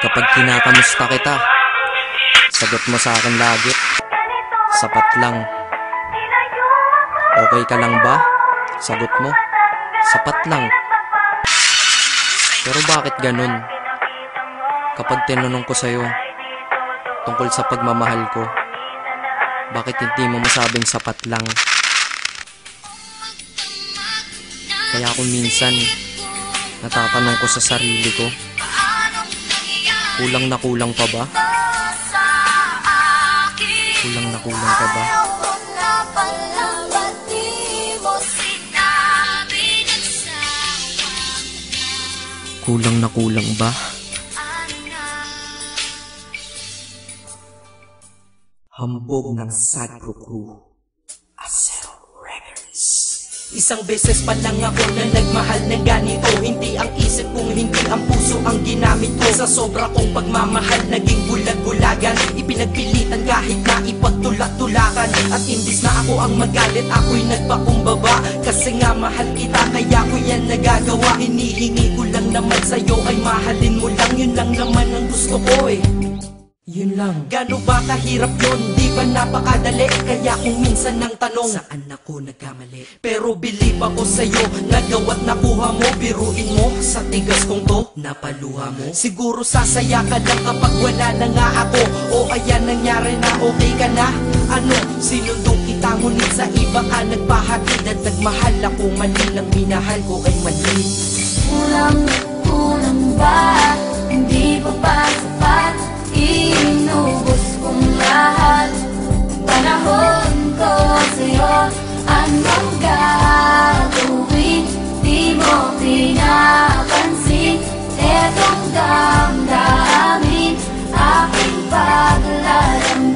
Kapag kinakamusta kita, sagot mo sa akin lagi, sapat lang. Okay ka lang ba? Sagot mo, sapat lang. Pero bakit ganun? Kapag tinanong ko sa'yo tungkol sa pagmamahal ko, bakit hindi mo masabing sapat lang? Kaya kung minsan natatanong ko sa sarili ko, kulang na kulang pa ba? Kulang na kulang pa ba? Kulang na kulang ba? Hambog ng Sadbro Crew, Acero Records. Isang beses pa lang ako na nagmahal ng ganito. Hindi ang isip kong hindi ang puso ang ginamit ko. Sa sobra kong pagmamahal naging bulag-bulagan. Ipinagpilitan kahit na ipagtulak-tulakan. At imbis na ako ang magalit, ako'y nagpakumbaba. Kasi nga mahal kita, kaya ko yan nagagawa. Hinihingi ko lang naman sa'yo ay mahalin mo lang. Yun lang naman ang gusto ko eh. Yun lang. Gano ba kahirap yun? Di ba napakadali? Kaya kung minsan nang tanong, saan ako nagkamali? Pero believe ako sa'yo, nagawa't nakuha mo. Biruin mo, sa tigas kong to, napaluha mo. Siguro sasaya ka lang kapag wala na nga ako. O ayan nangyari na, okay ka na? Ano, sinundong kita ngunit sa iba ka nagpahatid. At nagmahal ako, mali lang minahal ko ay mali. Kulang ba? Hindi pa ba sapat? Inubos kong lahat. Panahon ko sa'yo, anong gagawin? Di mo pinapansin. Etong damdamin, aking paglalambing.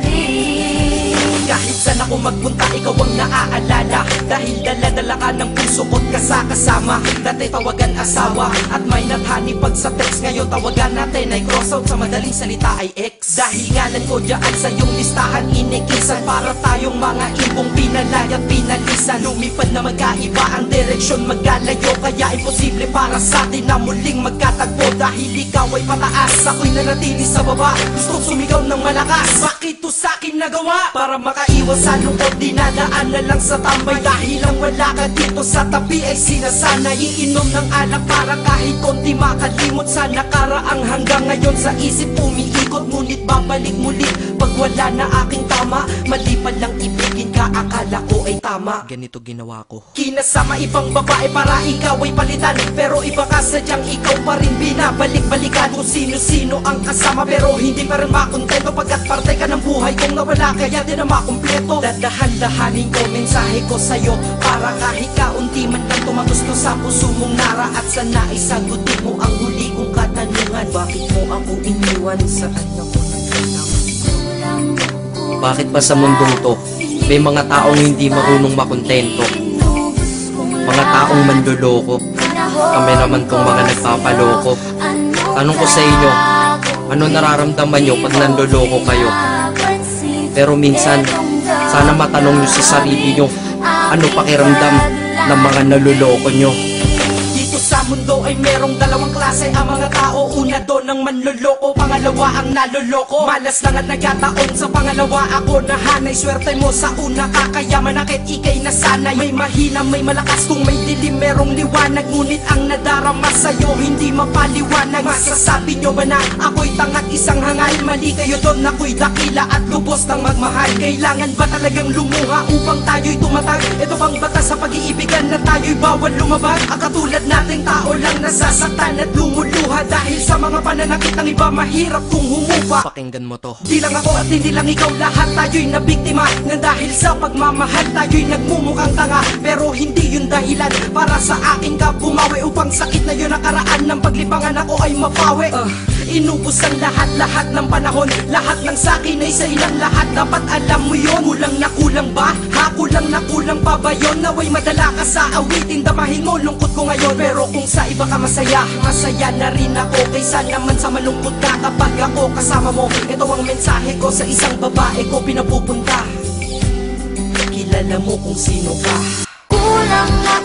Kahit saan ako magpunta, ikaw ang naaalala. Dahil dala-dala ka ng puso ko't kasama. Dati tawagan asawa at may nathani pag sa text. Ngayon tawagan natin ay cross out, sa madaling salita ay ex. Dahil ngalan ko dyan sa iyong listahan inikisan. Para tayong mga ibong pinalay at pinalisan. Lumipad na magkaiba ang direksyon, maggalayo. Kaya imposible para sa atin na muling magkatagpo. Dahil ikaw ay pataas, ako'y nanatili sa baba. Gustong sumigaw ng malakas, bakit to sa'kin nagawa? Para makaiwas sa lungkot, dinadaan na lang sa tambay. Dahil ang wala ka dito sa tabi ay sinasanay. Iinom ng alak para kahit konti makalimot sa nakaraang. Hanggang ngayon sa isip umiikot, ngunit babalik muli pag wala na aking tama. Mali pa lang ibigin ka, akala ko ay tama. Ganito ginawa ko. Kinasama ibang babae para ikaw ay palitan. Pero iba ka sadyang ikaw pa rin binabalik-balikan. Kung sino-sino ang kasama pero hindi pa rin makontento. Pagkat parte ka ng buhay kong nawala, kaya di na makumpleto. Dadahan-dahanin ko mensahe ko sa'yo, para kahit kaunti man lang tumagusto sa puso mong nara. At sana isagutin mo ang huli kong katanungan, bakit mo ako iniwan? Saan ako nagtanong? Bakit ba sa mundong to may mga taong hindi marunong makontento? Mga taong manloloko. Kami naman tong mga nagpapaloko. Tanong ko sa inyo, ano nararamdaman nyo pag nanloloko kayo? Pero minsan, sana matanong nyo sa sarili nyo, ano pakiramdam ng mga naluloko nyo? Dito sa mundo ay merong dalawang klase ang mga tao. Una doon ang manloloko, pangalawa ang naloloko. Malas lang at nagkataon sa pangalawa ako nahanay. Swerte mo sa una, kakayaman akit ikay nasanay. May mahina, may malakas, kung may dilim merong liwanag. Ngunit ang nadarama sa'yo hindi mapaliwanag. Masasabi nyo ba na ako'y tangat isang hangal? Mali kayo doon, ako'y dakila at lubos ng magmahal. Kailangan ba talagang lumuha upang tayo'y tumatag? Ito bang batas sa pag-iibigan na tayo'y bawal lumabag? Ang katulad nating tao lang nasasaktan at lumuluha dahil sa mga pananakit ng iba, mahirap kung humupa. Pakinggan mo to. Di lang ako at hindi lang ikaw, lahat tayo'y nabiktima. Nga dahil sa pagmamahal tayo'y nagmumukhang tanga. Pero hindi yun dahilan para sa akin ka bumawi. Upang sakit na yun nakaraan ng paglibangan ako ay mapawi. Inubos ang lahat-lahat ng panahon. Lahat ng sakin ay sa ilang lahat. Dapat alam mo yun. Kulang na kulang ba? Ha? Kulang na kulang pa ba yun? Naway madala ka sa awitin, damahin mo lungkot ko ngayon. Pero kung sa iba ka masaya, masaya na rin ako. Kaysa naman sa malungkot ka kapag ako kasama mo. Ito ang mensahe ko sa isang babae ko pinapupunta. Kilala mo kung sino ka. Kulang na